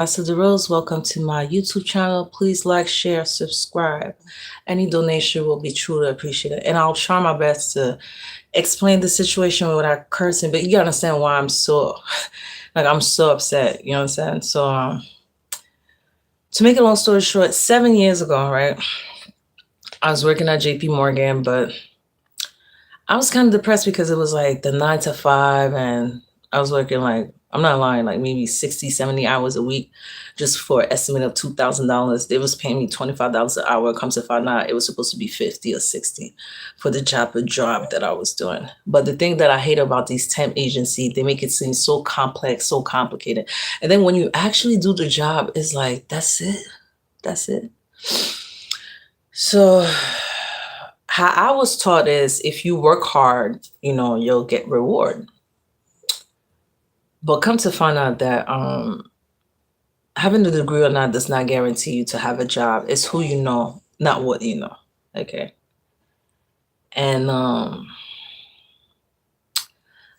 Ernessa Derose, welcome to my YouTube channel. Please like, share, subscribe. Any donation will be truly appreciated. And I'll try my best to explain the situation without cursing, but you gotta understand why I'm so I'm so upset. You know what I'm saying? To make a long story short, 7 years ago, right? I was working at JP Morgan, but I was kind of depressed because it was like the 9 to 5, and I was working like, I'm not lying, like maybe 60, 70 hours a week just for an estimate of $2,000. They was paying me $25 an hour. It comes to find out it was supposed to be 50 or 60 for the job that I was doing. But the thing that I hate about these temp agencies, they make it seem so complex, so complicated. And then when you actually do the job, it's like, that's it. That's it. So how I was taught is if you work hard, you'll get reward. But come to find out that having a degree or not does not guarantee you to have a job. It's who you know, not what you know. Okay. And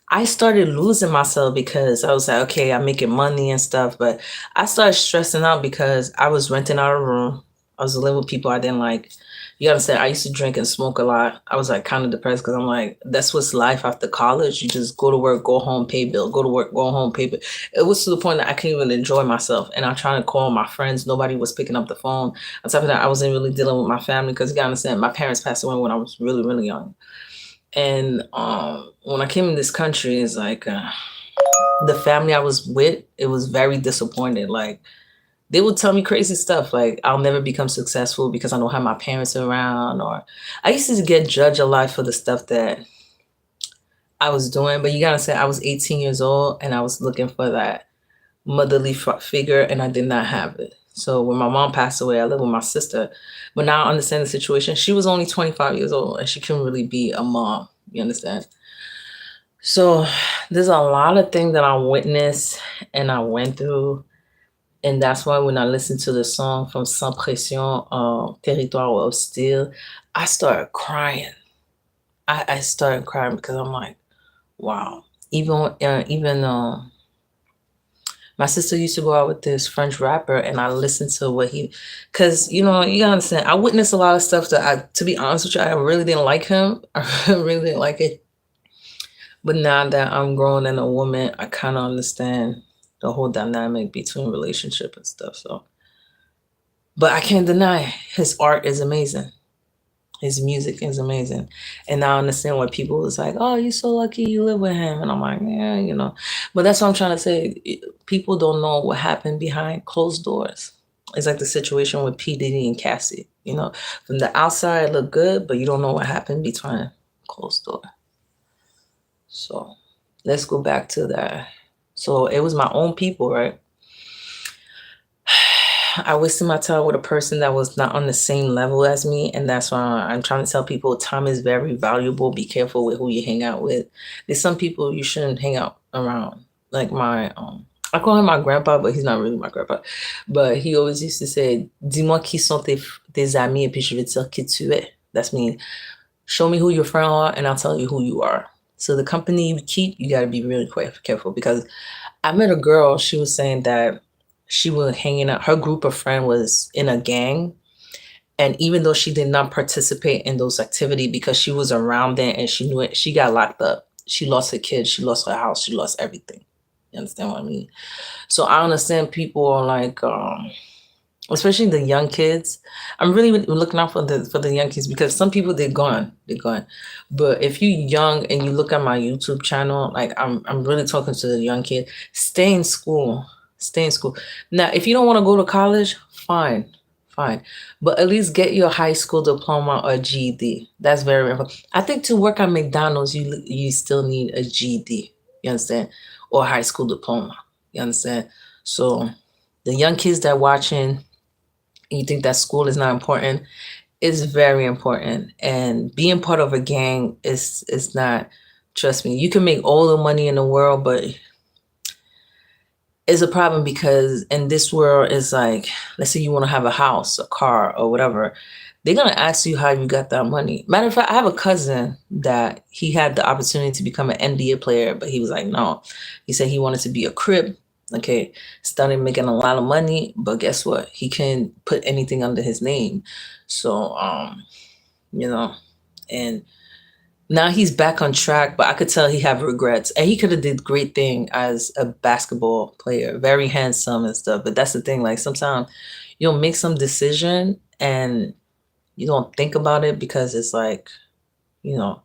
I started losing myself because I was like, okay, I'm making money and stuff, but I started stressing out because I was renting out a room. I was living with people I didn't like. You understand? I used to drink and smoke a lot. I was like kind of depressed because I'm like, that's what's life after college. You just go to work, go home, pay bill, go to work, go home, pay bill. It was to the point that I couldn't even enjoy myself. And I'm trying to call my friends. Nobody was picking up the phone. On top of that, I wasn't really dealing with my family because you gotta understand, my parents passed away when I was really, really young. And when I came in this country, it's like the family I was with, it was very disappointed. Like they would tell me crazy stuff like I'll never become successful because I don't have my parents around, or I used to get judged a lot for the stuff that I was doing. But you gotta say I was 18 years old and I was looking for that motherly figure and I did not have it. So when my mom passed away, I lived with my sister. But now I understand the situation. She was only 25 years old and she couldn't really be a mom. You understand? So there's a lot of things that I witnessed and I went through. And that's why when I listened to the song from Sans Pression, Territoire Hostile, I started crying. I started crying because I'm like, wow. Even my sister used to go out with this French rapper, and I listened to what because you gotta understand, I witnessed a lot of stuff that to be honest with you, I really didn't like him. I really didn't like it. But now that I'm grown and a woman, I kind of understand the whole dynamic between relationship and stuff. So, but I can't deny his art is amazing. His music is amazing. And now I understand why people was like, oh, you're so lucky you live with him. And I'm like, yeah. But that's what I'm trying to say. People don't know what happened behind closed doors. It's like the situation with P. Diddy and Cassie. From the outside it look good, but you don't know what happened behind closed door. So let's go back to that. So it was my own people, right? I wasted my time with a person that was not on the same level as me. And that's why I'm trying to tell people time is very valuable. Be careful with who you hang out with. There's some people you shouldn't hang out around. Like I call him my grandpa, but he's not really my grandpa. But he always used to say, dis-moi qui sont tes amis, et puis je vais te dire qui tu es. That's me. Show me who your friends are, and I'll tell you who you are. So the company you keep, you got to be really careful. Because I met a girl, she was saying that she was hanging out, her group of friends was in a gang. And even though she did not participate in those activities because she was around it and she knew it, she got locked up. She lost her kids, she lost her house, she lost everything. You understand what I mean? So I understand people are like, especially the young kids. I'm really looking out for the young kids because some people they're gone. But if you're young and you look at my YouTube channel, like I'm really talking to the young kid. Stay in school. Stay in school. Now, if you don't want to go to college, fine. But at least get your high school diploma or GED. That's very important. I think to work at McDonald's, you still need a GED. You understand? Or a high school diploma. You understand? So the young kids that watching, you think that school is not important, it's very important. And being part of a gang is not, trust me, you can make all the money in the world, but it's a problem because in this world it's like, let's say you want to have a house, a car, or whatever. They're gonna ask you how you got that money. Matter of fact, I have a cousin that he had the opportunity to become an NBA player, but he was like, no. He said he wanted to be a Crip, Okay, started making a lot of money, but guess what? He couldn't put anything under his name. So, you know, and now he's back on track, but I could tell he have regrets. And he could have did great thing as a basketball player, very handsome and stuff. But that's the thing, like sometimes you'll make some decision and you don't think about it because it's like, you know,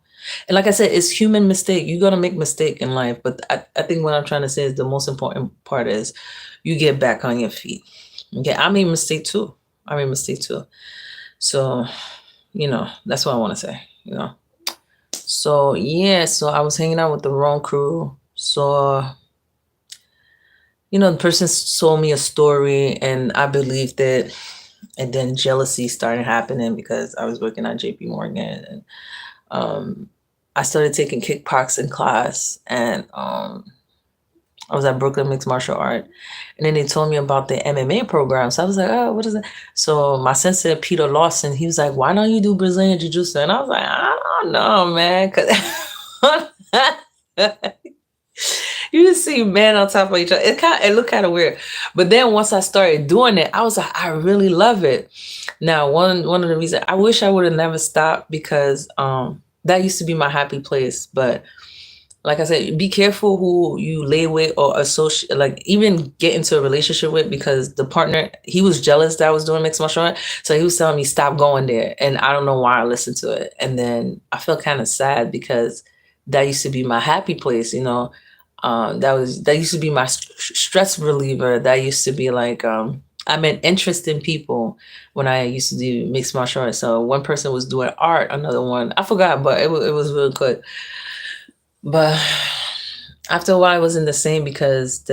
and like I said, it's human mistake. You're gonna make mistake in life, but I think what I'm trying to say is the most important part is you get back on your feet. Okay, I made mistake too. I made mistake too. So, that's what I want to say. So yeah, so I was hanging out with the wrong crew. So, the person told me a story and I believed it. And then jealousy started happening because I was working at JP Morgan and um I started taking kickboxing class and I was at Brooklyn Mixed Martial Art. And then they told me about the MMA program. So I was like, oh, what is it? So my sensei, Peter Lawson, he was like, why don't you do Brazilian Jiu Jitsu? And I was like, I don't know, man. Cause you just see men on top of each other. It looked kind of weird. But then once I started doing it, I was like, I really love it. Now, one of the reasons I wish I would have never stopped because that used to be my happy place. But like I said, be careful who you lay with or associate, like even get into a relationship with, because the partner, he was jealous that I was doing mixed martial art. So he was telling me, stop going there. And I don't know why I listened to it. And then I felt kind of sad because that used to be my happy place. That used to be my stress reliever. That used to be like, I'm an interest in people when I used to do mixed martial arts. So one person was doing art, another one, I forgot, but it was really good. But after a while, it wasn't the same because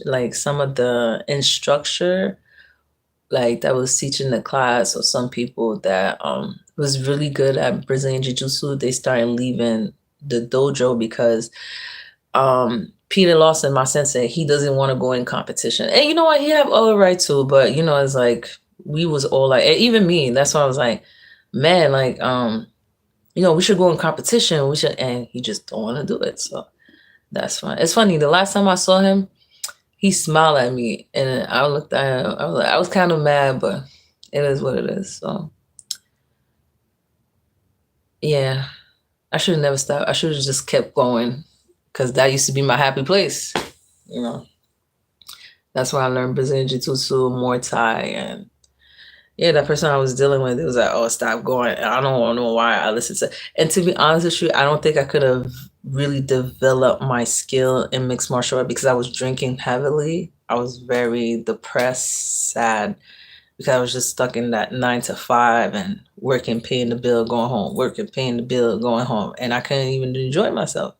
like some of the instructor, like that was teaching the class, or some people that was really good at Brazilian Jiu Jitsu, they started leaving the dojo because Peter Lawson, my sensei, he doesn't want to go in competition. And you know what? He have all the right to, but it's like we was all like, and even me. That's why I was like, man, like we should go in competition. We should, and he just don't want to do it. So that's fine. It's funny. The last time I saw him, he smiled at me, and I looked at him. I was kind of mad, but it is what it is. So yeah, I should have never stopped. I should have just kept going, because that used to be my happy place. You know, that's why I learned Brazilian Jiu-Jitsu, Muay Thai, and yeah, that person I was dealing with, it was like, oh, stop going. And I don't know why I listened to. And to be honest with you, I don't think I could have really developed my skill in mixed martial art because I was drinking heavily. I was very depressed, sad, because I was just stuck in that 9 to 5 and working, paying the bill, going home, working, paying the bill, going home. And I couldn't even enjoy myself.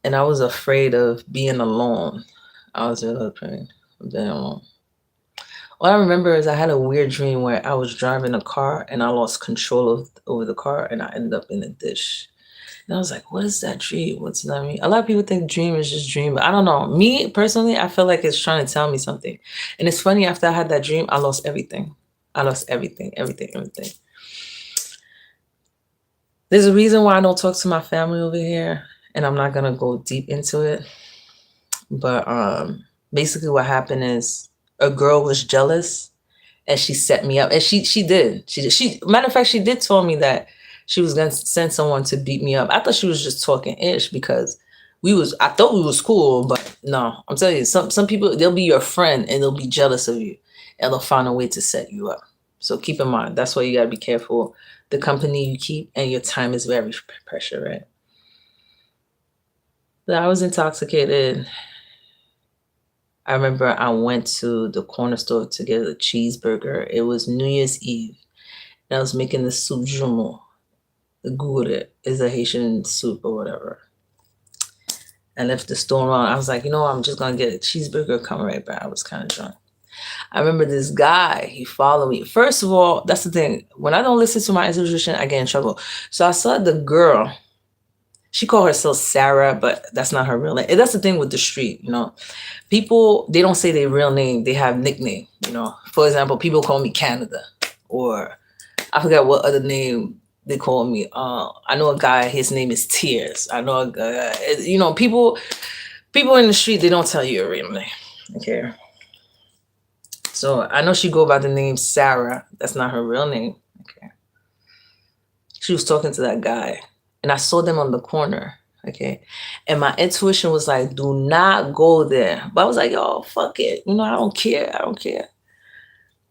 And I was afraid of being alone. I was really afraid of being alone. All I remember is I had a weird dream where I was driving a car and I lost control over the car and I ended up in a ditch. And I was like, what is that dream? What's that mean? A lot of people think dream is just dream, but I don't know. Me personally, I feel like it's trying to tell me something. And it's funny, after I had that dream, I lost everything. I lost everything, everything, everything. There's a reason why I don't talk to my family over here, and I'm not gonna go deep into it. But basically what happened is a girl was jealous and she set me up. And she did. She matter of fact, she did tell me that she was gonna send someone to beat me up. I thought she was just talking ish because I thought we was cool, but no, I'm telling you, some people, they'll be your friend and they'll be jealous of you and they'll find a way to set you up. So keep in mind, that's why you gotta be careful the company you keep, and your time is very precious, right? So I was intoxicated. I remember I went to the corner store to get a cheeseburger. It was New Year's Eve. And I was making the soup jumeau. The gure is a Haitian soup or whatever. I left the store on. I was like, I'm just going to get a cheeseburger, come right back. I was kind of drunk. I remember this guy, he followed me. First of all, that's the thing. When I don't listen to my intuition, I get in trouble. So I saw the girl. She called herself Sarah, but that's not her real name. And that's the thing with the street, People, they don't say their real name. They have nickname, For example, people call me Canada, or I forgot what other name they call me. I know a guy, his name is Tears. I know a guy, people, People in the street, they don't tell you your real name. Okay. So I know she go by the name Sarah. That's not her real name. Okay. She was talking to that guy, and I saw them on the corner. Okay. And my intuition was like, do not go there. But I was like, yo, fuck it. You know, I don't care. I don't care.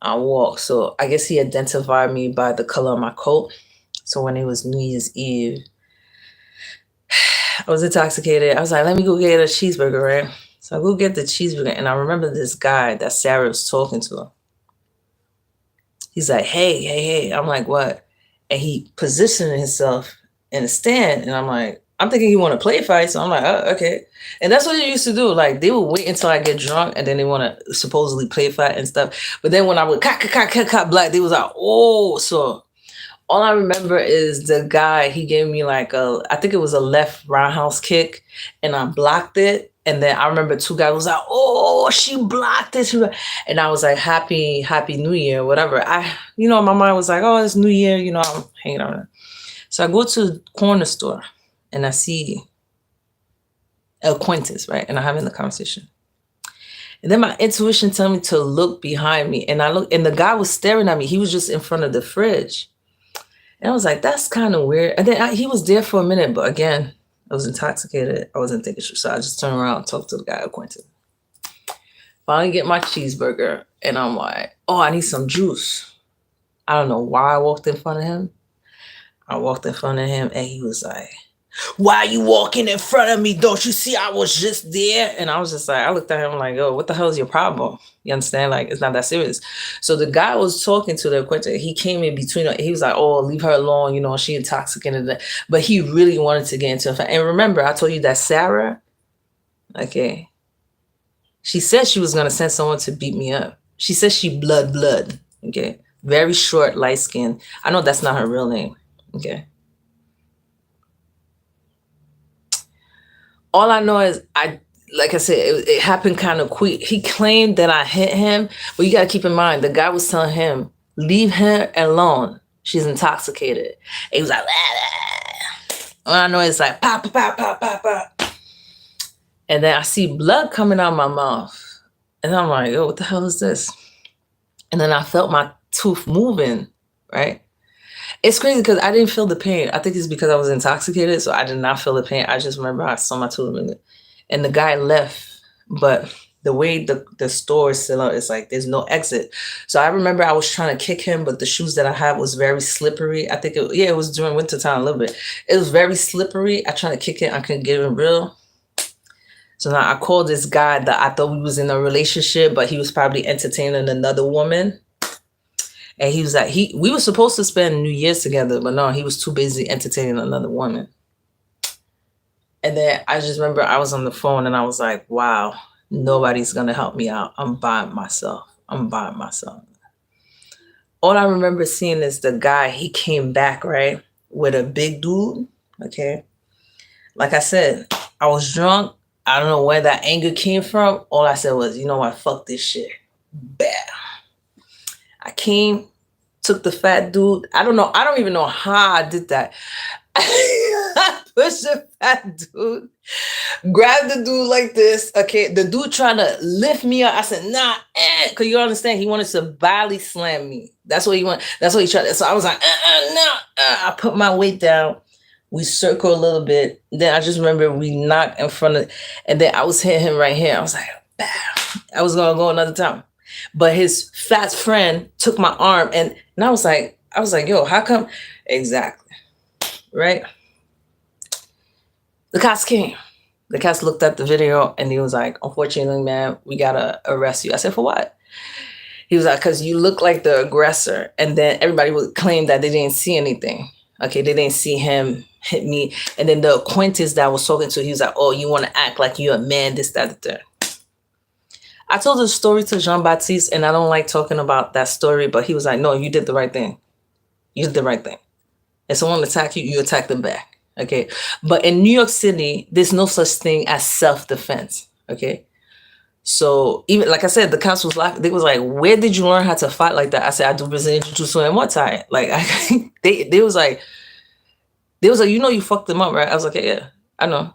I walk. So I guess he identified me by the color of my coat. So when it was New Year's Eve, I was intoxicated. I was like, let me go get a cheeseburger, right? So I go get the cheeseburger, and I remember this guy that Sarah was talking to. He's like, hey, hey, hey. I'm like, what? And he positioned himself in a stand, and I'm like, I'm thinking he want to play fight, so I'm like, oh, okay. And that's what they used to do. Like, they would wait until I get drunk, and then they want to supposedly play fight and stuff. But then when I would cock black, they was like, oh. So all I remember is the guy, he gave me like I think it was a left roundhouse kick, and I blocked it. And then I remember two guys was like, oh, she blocked it. And I was like, happy New Year, whatever. My mind was like, oh, it's New Year, I'm hanging out. So I go to the corner store, and I see an acquaintance, right? And I'm having the conversation. And then my intuition told me to look behind me. And I look, and the guy was staring at me. He was just in front of the fridge. And I was like, that's kind of weird. And then he was there for a minute, but again, I was intoxicated. I wasn't thinking straight. So I just turned around and talked to the guy acquainted. Finally get my cheeseburger, and I'm like, oh, I need some juice. I don't know why I walked in front of him. I walked in front of him, and he was like, why are you walking in front of me? Don't you see I was just there? And I was just like, I looked at him like, oh, what the hell is your problem? You understand? Like, it's not that serious. So the guy was talking to the acquaintance. He came in between her. He was like, oh, leave her alone. She intoxicated. But he really wanted to get into a fight. And remember, I told you that Sarah, okay, she said she was going to send someone to beat me up. She said she blood, okay? Very short, light skin. I know that's not her real name, okay? All I know is like I said, it happened kind of quick. He claimed that I hit him, but you got to keep in mind, the guy was telling him, leave her alone. She's intoxicated. And he was like, all I know is like, pop, pop, pop, pop, pop. And then I see blood coming out of my mouth. And I'm like, oh, what the hell is this? And then I felt my tooth moving, right? It's crazy because I didn't feel the pain. I think it's because I was intoxicated, so I did not feel the pain. I just remember I saw my tooth moving. And the guy left, but the way the store is set up, it's like there's no exit. So I remember I was trying to kick him, but the shoes that I had was very slippery. I think it was during wintertime a little bit. It was very slippery. I tried to kick it. I couldn't get him real. So now I called this guy that I thought we was in a relationship, but he was probably entertaining another woman. And he was like, we were supposed to spend New Year's together, but no, he was too busy entertaining another woman. And then I just remember I was on the phone and I was like, wow, nobody's going to help me out. I'm by myself. All I remember seeing is the guy, he came back, right, with a big dude, okay? Like I said, I was drunk. I don't know where that anger came from. All I said was, you know what, fuck this shit. Bam. I came, took the fat dude. I don't even know how I did that. I pushed the fat dude, grabbed the dude like this. Okay, the dude trying to lift me up. I said, nah, because you understand, he wanted to body slam me. That's what he wanted. That's what he tried. So I was like, no. I put my weight down. We circle a little bit. Then I just remember we knocked in front of, and then I was hitting him right here. I was like, bam. I was gonna go another time. But his fat friend took my arm, and I was like, yo, how come? Exactly. Right? The cops came. The cops looked at the video, and he was like, unfortunately, man, we gotta arrest you. I said, for what? He was like, because you look like the aggressor. And then everybody would claim that they didn't see anything. Okay, they didn't see him hit me. And then the acquaintance that I was talking to, he was like, oh, you want to act like you're a man, this, that, that. I told the story to Jean-Baptiste, and I don't like talking about that story, but he was like, no, you did the right thing. You did the right thing. If someone attack you, you attack them back. Okay. But in New York City, there's no such thing as self-defense. Okay. So even, like I said, the cops was laughing. They was like, where did you learn how to fight like that? I said, I do Brazilian Jiu-Jitsu and Muay Thai. Like, they was like, you know, you fucked them up, right? I was like, yeah, I know.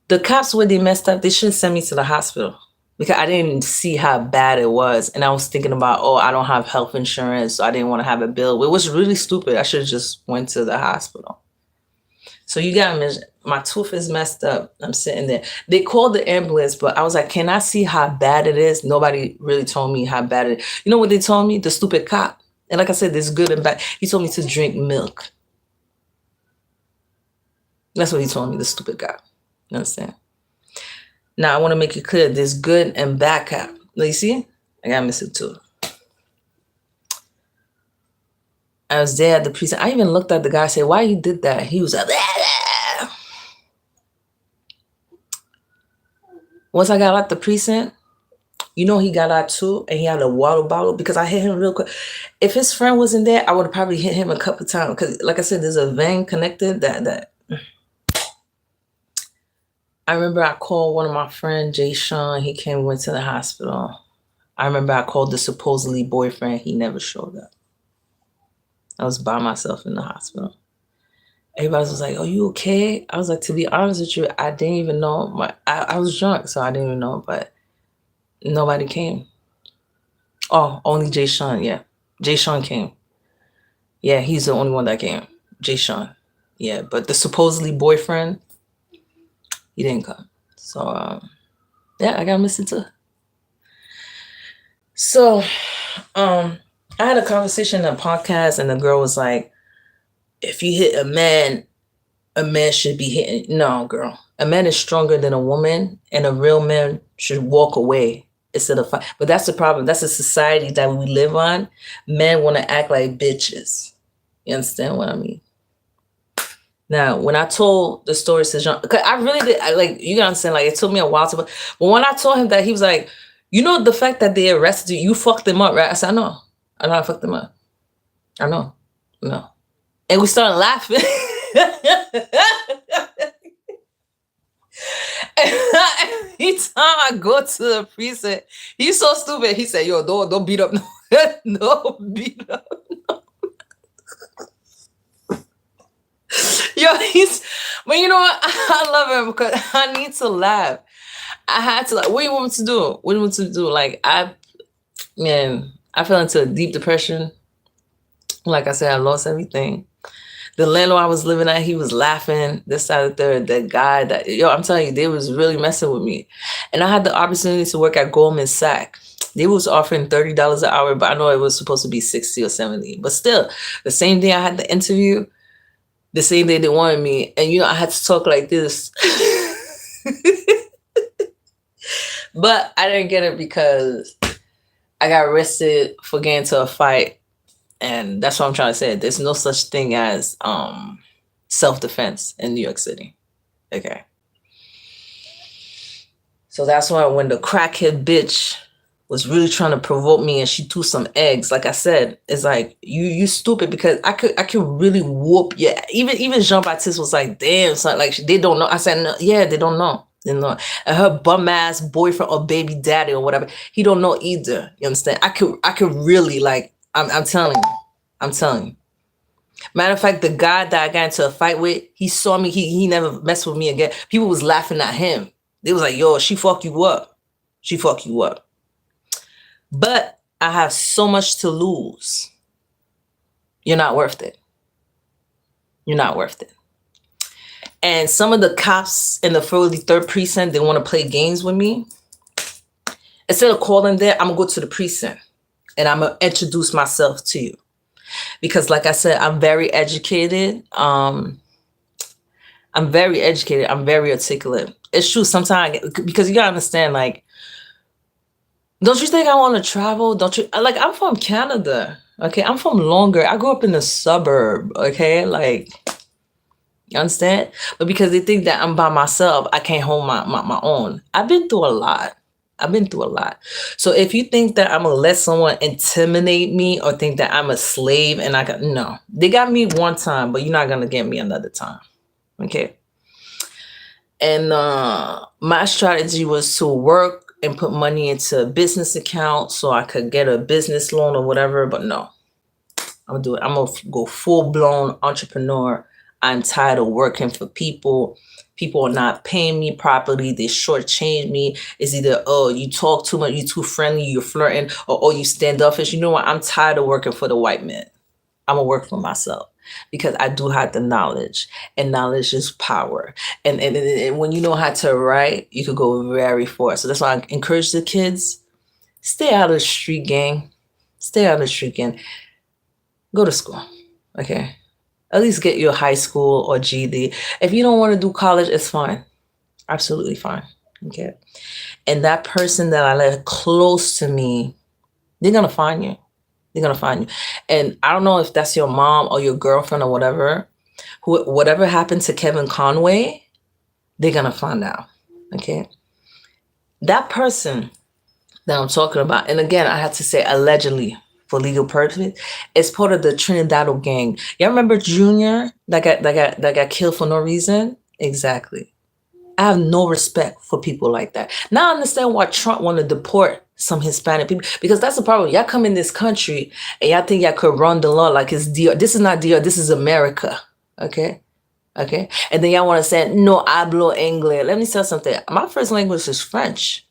The cops, when they messed up, they should send me to the hospital because I didn't see how bad it was. And I was thinking about, oh, I don't have health insurance, so I didn't want to have a bill. It was really stupid. I should have just went to the hospital. So you got to my tooth is messed up. I'm sitting there. They called the ambulance, but I was like, can I see how bad it is? Nobody really told me how bad it is. You know what they told me? The stupid cop. And like I said, there's good and bad. He told me to drink milk. That's what he told me, the stupid cop. You understand? Now, I want to make it clear. There's good and bad cop. You see? I got to miss it too. I was there at the precinct. I even looked at the guy and said, why you did that? He was like, blah. Once I got out the precinct, you know he got out too, and he had a water bottle because I hit him real quick. If his friend wasn't there, I would have probably hit him a couple of times because, like I said, there's a vein connected that. I remember I called one of my friends, Jay Sean. He came and went to the hospital. I remember I called the supposedly boyfriend. He never showed up. I was by myself in the hospital. Everybody was like, "Oh, you okay?" I was like, to be honest with you, I didn't even know. I was drunk, so I didn't even know. But nobody came. Oh, only Jay Sean. Yeah, Jay Sean came. Yeah, he's the only one that came. Jay Sean. Yeah, but the supposedly boyfriend, he didn't come. So, yeah, I got missing too. So, I had a conversation in a podcast, and the girl was like, if you hit a man should be hitting. No, girl. A man is stronger than a woman, and a real man should walk away instead of fight. But that's the problem. That's the society that we live on. Men want to act like bitches. You understand what I mean? Now, when I told the story to Jean, because I really did, you gotta understand, like, it took me a while to, but when I told him that, he was like, you know, the fact that they arrested you fucked them up, right? I said, I know I fucked them up. I know. No. And we started laughing. Every time I go to the precinct, he's so stupid. He said, yo, don't beat up. No, beat up. No. Yo, but you know what? I love him because I need to laugh. I had to, like, what do you want me to do? What do you want me to do? Like, I fell into a deep depression. Like I said, I lost everything. The landlord I was living at, he was laughing. This, that, the third. That guy, I'm telling you, they was really messing with me. And I had the opportunity to work at Goldman Sachs. They was offering $30 an hour, but I know it was supposed to be 60 or 70. But still, the same day I had the interview, the same day they wanted me. And, you know, I had to talk like this. But I didn't get it because I got arrested for getting into a fight. And that's what I'm trying to say. There's no such thing as self-defense in New York City. Okay. So that's why when the crackhead bitch was really trying to provoke me and she threw some eggs, like I said, it's like, you stupid, because I could really whoop. Yeah. Even Jean-Baptiste was like, damn, son, like, they don't know. I said, no, yeah, they don't know. And her bum ass boyfriend or baby daddy or whatever, he don't know either. You understand? I could really, like, I'm telling you. Matter of fact, the guy that I got into a fight with, he saw me. He never messed with me again. People was laughing at him. They was like, yo, she fuck you up. She fuck you up. But I have so much to lose. You're not worth it. You're not worth it. And some of the cops in the 43rd precinct, they want to play games with me. Instead of calling there, I'm going to go to the precinct and I'm going to introduce myself to you. Because like I said, I'm very educated. I'm very articulate. It's true sometimes, because you got to understand, like, don't you think I want to travel? Don't you? Like, I'm from Canada. Okay, I'm from Longer. I grew up in the suburb. Okay, like, you understand? But because they think that I'm by myself, I can't hold my own. I've been through a lot. So if you think that I'm going to let someone intimidate me or think that I'm a slave and no. They got me one time, but you're not going to get me another time. Okay? And my strategy was to work and put money into a business account so I could get a business loan or whatever. But no, I'm going to do it. I'm going to go full-blown entrepreneur. I'm tired of working for people People are not paying me properly. They shortchange me. It's either, oh, you talk too much, you too friendly, you're flirting, or oh, you standoffish. You know what? I'm tired of working for the white man. I'm gonna work for myself because I do have the knowledge, and knowledge is power. And when you know how to write, you could go very far. So that's why I encourage the kids: stay out of the street gang. Stay out of the street gang. Go to school, okay? At least get your high school or GED. If you don't want to do college, it's fine. Absolutely fine. Okay. And that person that I let close to me, they're gonna find you. They're gonna find you. And I don't know if that's your mom or your girlfriend or whatever. Whatever happened to Kevin Conway, they're gonna find out. Okay. That person that I'm talking about, and again, I have to say allegedly for legal purposes, is part of the Trinidado gang. Y'all remember Junior that got killed for no reason? Exactly. I have no respect for people like that. Now I understand why Trump want to deport some Hispanic people, because that's the problem. Y'all come in this country and y'all think y'all could run the law like it's DR. This is not DR. This is America. Okay. Okay. And then y'all want to say, no hablo inglés. Let me tell you something. My first language is French.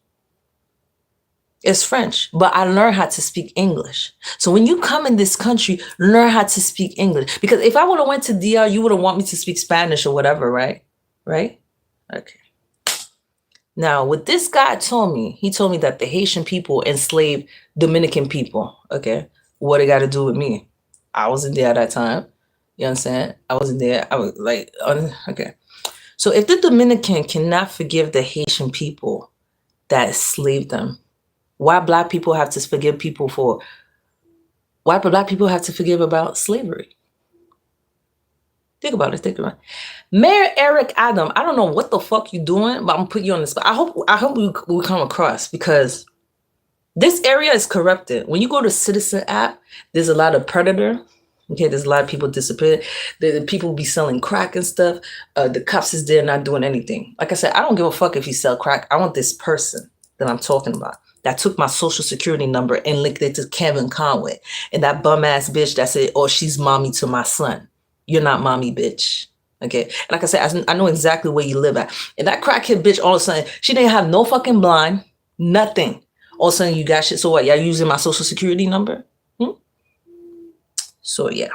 It's French, but I learned how to speak English. So when you come in this country, learn how to speak English. Because if I would have went to DR, you would have want me to speak Spanish or whatever, right? Right? Okay. Now, what this guy told me, he told me that the Haitian people enslaved Dominican people. Okay. What it got to do with me? I wasn't there at that time. You understand? I wasn't there. I was like, okay. So if the Dominican cannot forgive the Haitian people that enslaved them, why black people have to forgive people for, why black people have to forgive about slavery? Think about it. Think about it. Mayor Eric Adam, I don't know what the fuck you doing, but I'm gonna put you on the spot. I hope we come across, because this area is corrupted. When you go to Citizen app, there's a lot of predator. Okay, there's a lot of people disappeared. The people be selling crack and stuff. The cops is there not doing anything. Like I said, I don't give a fuck if you sell crack. I want this person that I'm talking about that took my social security number and linked it to Kevin Conway, and that bum ass bitch that said, oh, she's mommy to my son. You're not mommy, bitch. Okay. And like I said, I know exactly where you live at. And that crackhead bitch, all of a sudden, she didn't have no fucking blind, nothing. All of a sudden, you got shit. So what? Y'all using my social security number? So yeah.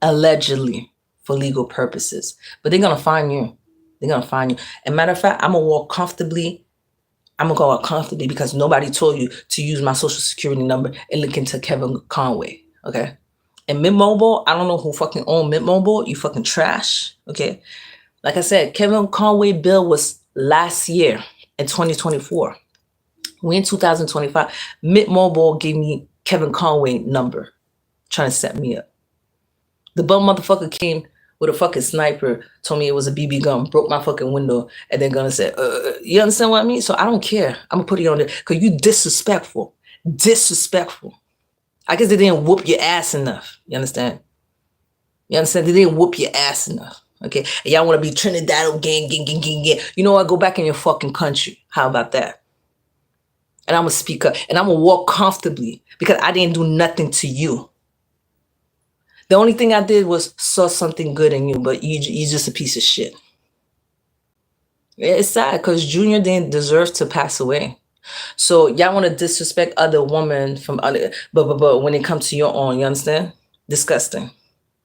Allegedly for legal purposes. But they're going to find you. They're going to find you. And matter of fact, I'm going to walk comfortably. I'm going to go out comfortably because nobody told you to use my social security number and link into Kevin Conway. Okay. And Mint Mobile, I don't know who fucking owned Mint Mobile. You fucking trash. Okay. Like I said, Kevin Conway bill was last year in 2024. We in 2025. Mint Mobile gave me Kevin Conway number, trying to set me up. The bum motherfucker came with a fucking sniper, told me it was a BB gun, broke my fucking window, and then gonna say, you understand what I mean? So I don't care. I'm gonna put it on there because you disrespectful. Disrespectful. I guess they didn't whoop your ass enough. You understand? You understand? They didn't whoop your ass enough. Okay? And y'all want to be Trinidad gang. You know what? Go back in your fucking country. How about that? And I'm going to speak up. And I'm going to walk comfortably because I didn't do nothing to you. The only thing I did was saw something good in you, but you're just a piece of shit. It's sad because Junior didn't deserve to pass away. So y'all want to disrespect other women from other, but when it comes to your own, you understand? Disgusting.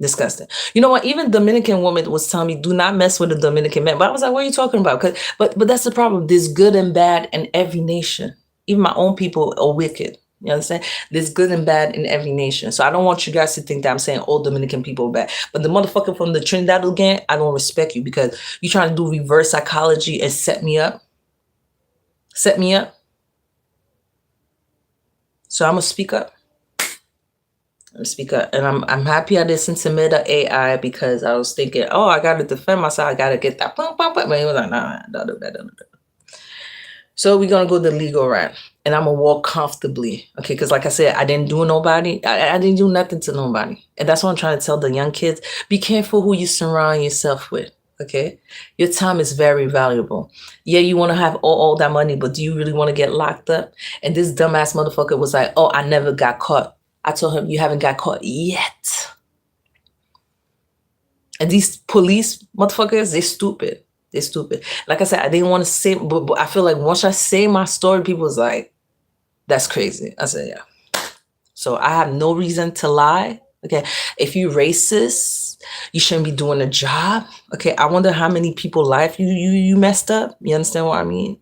Disgusting. You know what? Even Dominican woman was telling me, do not mess with the Dominican man. But I was like, what are you talking about? But that's the problem. There's good and bad in every nation. Even my own people are wicked. You understand? There's good and bad in every nation. So I don't want you guys to think that I'm saying all Dominican people are bad. But the motherfucker from the Trinidad gang, I don't respect you because you're trying to do reverse psychology and set me up. Set me up. So I'm gonna speak up. And I'm happy I listened to Meta AI because I was thinking, oh, I gotta defend myself. I gotta get that. But he was like, nah, don't do that. So we're gonna go the legal route, and I'm gonna walk comfortably, okay? Because like I said, I didn't do nobody. I didn't do nothing to nobody, and that's what I'm trying to tell the young kids. Be careful who you surround yourself with, okay? Your time is very valuable. Yeah, you want to have all that money, but do you really want to get locked up? And this dumbass motherfucker was like, oh, I never got caught. I told him, you haven't got caught yet. And these police motherfuckers, they stupid. They stupid. Like I said, I didn't want to say, but I feel like once I say my story, people was like, that's crazy. I said, yeah. So I have no reason to lie. Okay. If you racist, you shouldn't be doing a job. Okay. I wonder how many people's life you messed up. You understand what I mean?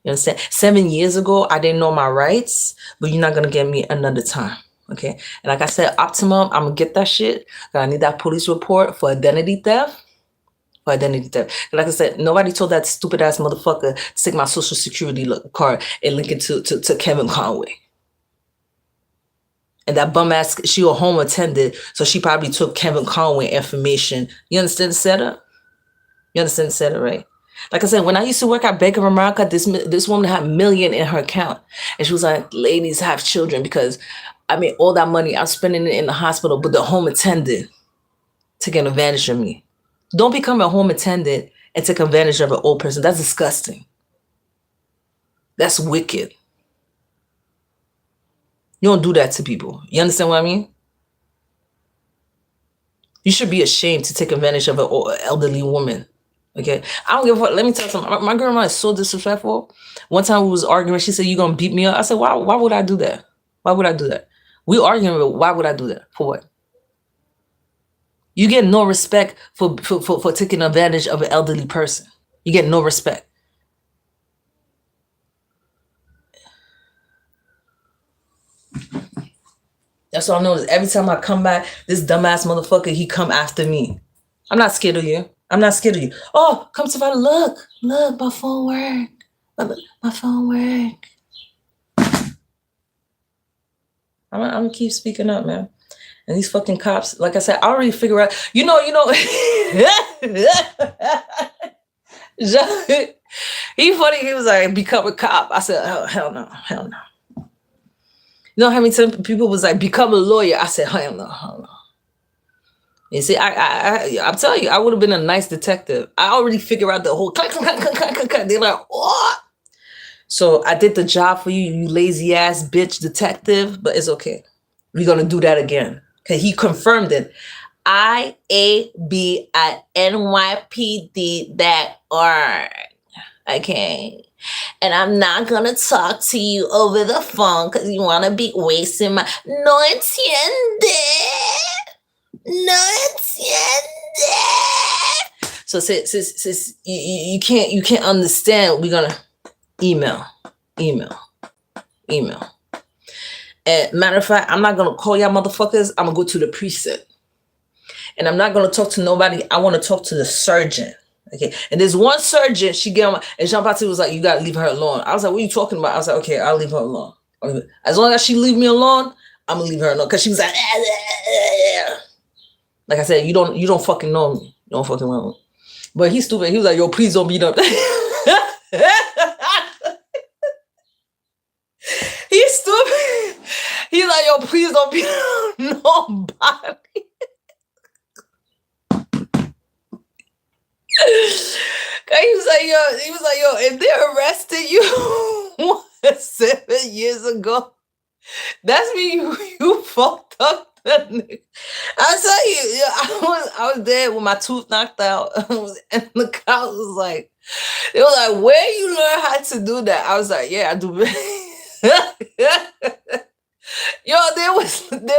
You understand? 7 years ago, I didn't know my rights, but you're not gonna get me another time. Okay. And like I said, Optimum, I'm gonna get that shit. I need that police report for identity theft. For identity theft. Like I said, nobody told that stupid ass motherfucker to take my social security card and link it to Kevin Conway. And that bum ass, she a home attendant, so she probably took Kevin Conway information. You understand the setup? You understand the setup, right? Like I said, when I used to work at Bank of America, this woman had $1 million in her account. And she was like, ladies have children because I made all that money. I'm spending it in the hospital, but the home attendant taking advantage of me. Don't become a home attendant and take advantage of an old person. That's disgusting. That's wicked. You don't do that to people. You understand what I mean? You should be ashamed to take advantage of an elderly woman. Okay? I don't give a fuck. Let me tell you something. My grandma is so disrespectful. One time we was arguing. She said, you going to beat me up? I said, why would I do that? Why would I do that? We arguing, but why would I do that? For what? You get no respect for taking advantage of an elderly person. You get no respect. That's what I noticed. Every time I come back, this dumbass motherfucker, he come after me. I'm not scared of you. I'm not scared of you. Oh, come to my look, my phone work. My phone work. I'm gonna keep speaking up, man. And these fucking cops, like I said, I already figure out, you know. He funny, he was like, become a cop. I said, oh, hell no. You know how many times people was like, become a lawyer? I said, hell no. You see, I'm telling you, I would have been a nice detective. I already figured out the whole they're like, what? So I did the job for you, you lazy ass bitch detective, but it's okay. We're gonna do that again. Okay, he confirmed it. IAB at NYPD.org. Okay. And I'm not gonna talk to you over the phone because you wanna be wasting my no entiende. So since you can't understand, we're gonna email. And matter of fact, I'm not gonna call y'all motherfuckers. I'm gonna go to the precinct. And I'm not gonna talk to nobody. I wanna talk to the surgeon. Okay. And there's one surgeon, she gave me, and Jean-Baptiste was like, you gotta leave her alone. I was like, what are you talking about? I was like, okay, I'll leave her alone. As long as she leave me alone, I'm gonna leave her alone. Cause she was like I said, you don't fucking know me. You don't fucking know me. But he's stupid. He was like, yo, please don't beat up. He's stupid. He's like, yo, please don't beat up nobody. He was like, yo, if they arrested you 7 years ago, that's me. You fucked up. I tell you, I was there with my tooth knocked out, and the cops was like, they were like, where you learn how to do that? I was like, yeah, I do. Yo, they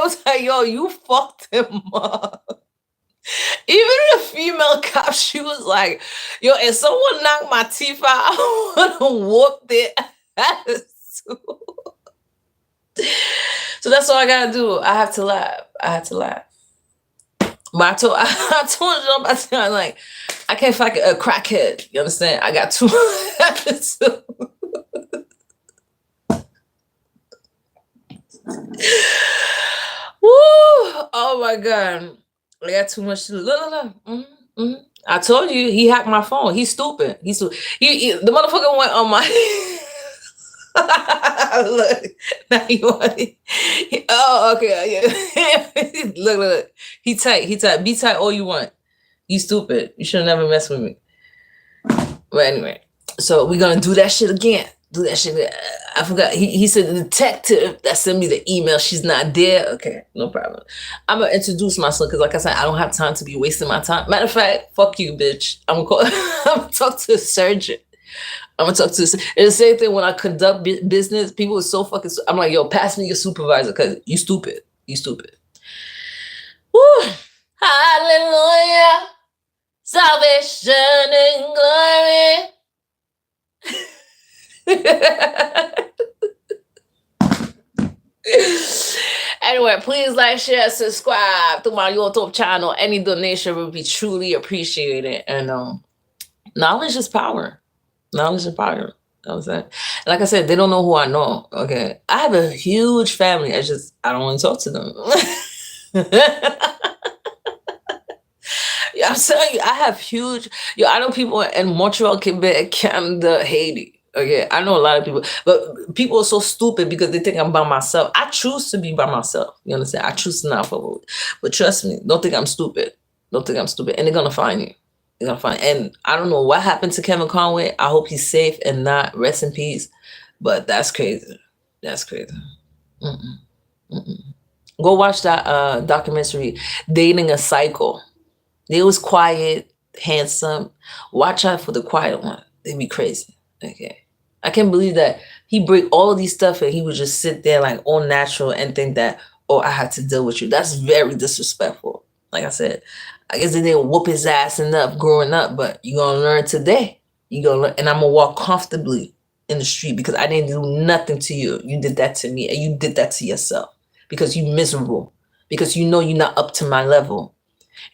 was like, yo, you fucked him up. Even the female cop, she was like, yo, if someone knocked my teeth out, I would have whooped their ass too. So that's all I gotta do. I have to laugh. But I told Jean, I'm like, I can't fight a crackhead. You understand? I got 2 episodes. Woo! Oh my god. I got too much to do. Look. I told you he hacked my phone. He's stupid. The motherfucker went on my look. Now you want it. Oh, okay. Yeah. Look. He tight. Be tight all you want. You stupid. You should have never messed with me. But anyway, so we're gonna do that shit again. do that shit. I forgot. He said the detective that sent me the email, she's not there. Okay, no problem. I'm gonna introduce myself because, like I said, I don't have time to be wasting my time. Matter of fact, fuck you, bitch. I'm gonna call. I'm gonna talk to a surgeon. I'm gonna talk to. It's the same thing when I conduct business. People are so fucking. I'm like, yo, pass me your supervisor because you stupid. You stupid. Woo! Hallelujah, salvation and glory. Anyway, please like, share, subscribe to my YouTube channel. Any donation would be truly appreciated. And knowledge is power. Knowledge is power. That was that. Like I said, they don't know who I know. Okay, I have a huge family. I don't want to talk to them. Yeah, I'm telling you, I have huge. I know people in Montreal, Quebec, Canada, Haiti. Okay, I know a lot of people, but people are so stupid because they think I'm by myself. I choose to be by myself. You understand? I choose to not follow. But trust me, don't think I'm stupid. Don't think I'm stupid. And they're gonna find you. They're gonna find. And I don't know what happened to Kevin Conway. I hope he's safe and not rest in peace. But that's crazy. That's crazy. Mm-mm. Mm-mm. Go watch that documentary, Dating a Cycle. They was quiet, handsome. Watch out for the quiet one. They be crazy. Okay. I can't believe that he break all of these stuff and he would just sit there like all natural and think that, oh, I had to deal with you. That's very disrespectful. Like I said, I guess they didn't whoop his ass enough growing up, but you're gonna learn today. You gonna learn, and I'm gonna walk comfortably in the street because I didn't do nothing to you. You did that to me, and you did that to yourself because you miserable. Because you know you're not up to my level.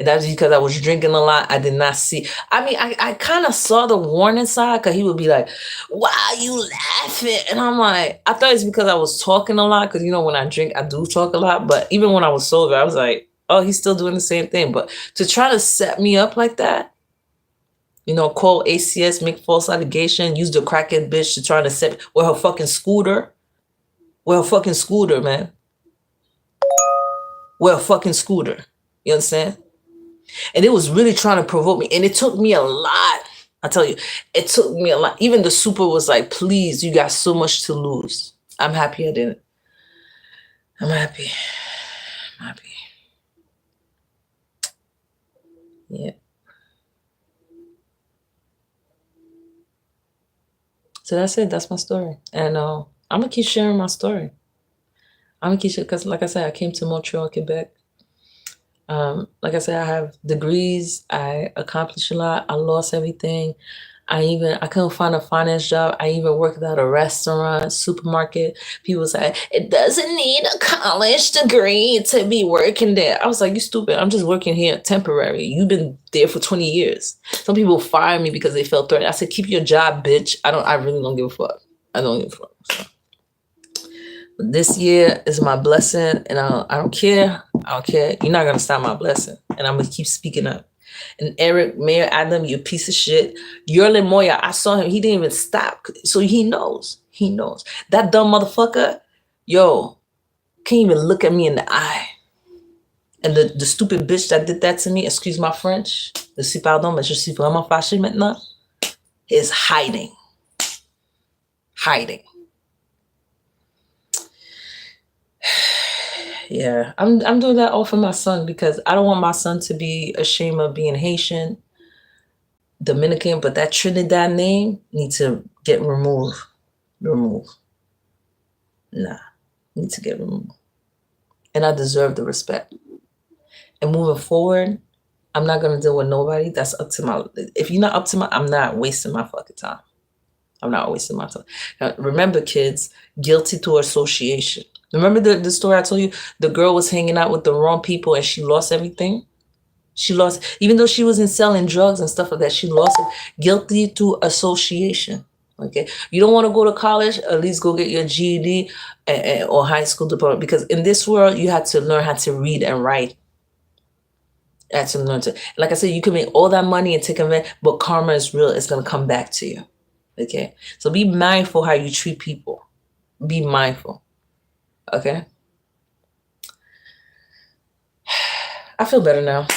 And that's because I was drinking a lot. I did not see. I mean, I kind of saw the warning sign because he would be like, why are you laughing? And I'm like, I thought it's because I was talking a lot because, when I drink, I do talk a lot. But even when I was sober, I was like, oh, he's still doing the same thing. But to try to set me up like that, call ACS, make false allegation, use the crackhead bitch to try to set with her fucking scooter. With her fucking scooter, man. With a fucking scooter. You understand? And it was really trying to provoke me. And it took me a lot. I tell you, it took me a lot. Even the super was like, please, you got so much to lose. I'm happy I didn't. I'm happy. I'm happy. Yeah. So that's it. That's my story. And I'm going to keep sharing my story. I'm going to keep sharing because, like I said, I came to Montreal, Quebec. Like I said, I have degrees. I accomplished a lot. I lost everything. I couldn't find a finance job. I even worked at a restaurant, supermarket. People say, it doesn't need a college degree to be working there. I was like, you stupid. I'm just working here temporary. You've been there for 20 years. Some people fire me because they felt threatened. I said, keep your job, bitch. I really don't give a fuck. I don't give a fuck. So. This year is my blessing, and I don't care. I don't care. You're not going to stop my blessing, and I'm going to keep speaking up. And Eric, Mayor Adam, you piece of shit. Yerlin Moya, I saw him. He didn't even stop. So he knows. He knows. That dumb motherfucker, yo, can't even look at me in the eye. And the stupid bitch that did that to me, excuse my French, je suis pardon, mais je suis vraiment fâché maintenant, is hiding. Hiding. Yeah, I'm doing that all for my son because I don't want my son to be ashamed of being Haitian, Dominican, but that Trinidad name needs to get removed. Nah, needs to get removed. And I deserve the respect. And moving forward, I'm not gonna deal with nobody that's up to my. If you're not up to my, I'm not wasting my fucking time. I'm not wasting my time. Now, remember, kids, guilty to association. Remember the story I told you? The girl was hanging out with the wrong people and she lost everything. She lost, even though she wasn't selling drugs and stuff like that, she lost it. Guilty to association. Okay. You don't want to go to college, at least go get your GED or high school diploma because in this world, you have to learn how to read and write. You have to learn to, like I said, you can make all that money and take advantage, but karma is real. It's going to come back to you. Okay. So be mindful how you treat people. Be mindful. Okay. I feel better now.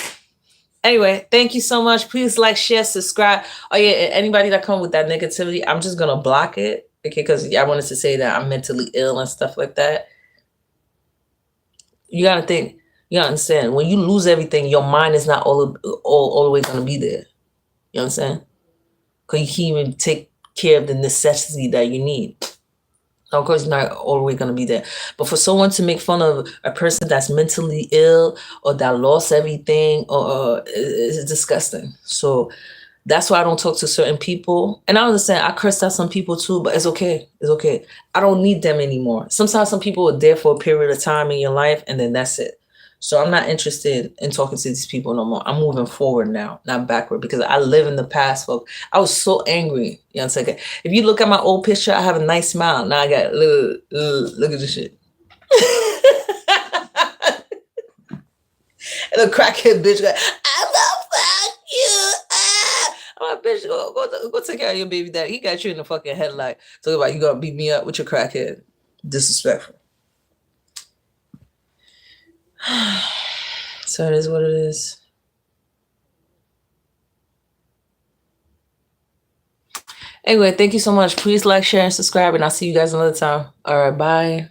Anyway, thank you so much. Please like, share, subscribe. Oh yeah, anybody that come with that negativity, I'm just gonna block it. Okay, because I wanted to say that I'm mentally ill and stuff like that. You gotta think, you gotta understand, when you lose everything, your mind is not all the way gonna be there. You know what I'm saying? Because you can't even take care of the necessity that you need. Of course, you're not always going to be there. But for someone to make fun of a person that's mentally ill or that lost everything, or is disgusting. So that's why I don't talk to certain people. And I understand I cursed out some people too, but it's okay. It's okay. I don't need them anymore. Sometimes some people are there for a period of time in your life, and then that's it. So I'm not interested in talking to these people no more. I'm moving forward now, not backward, because I live in the past, folks. I was so angry. You know what I'm saying? If you look at my old picture, I have a nice smile. Now I got look at this shit. And a crackhead bitch got, I love fuck you. Ah. I'm like, bitch, go take care of your baby daddy. He got you in the fucking headlight. Talking about you gonna beat me up with your crackhead. Disrespectful. So it is what it is. Anyway, thank you so much. Please like, share, and subscribe, and I'll see you guys another time. All right, bye.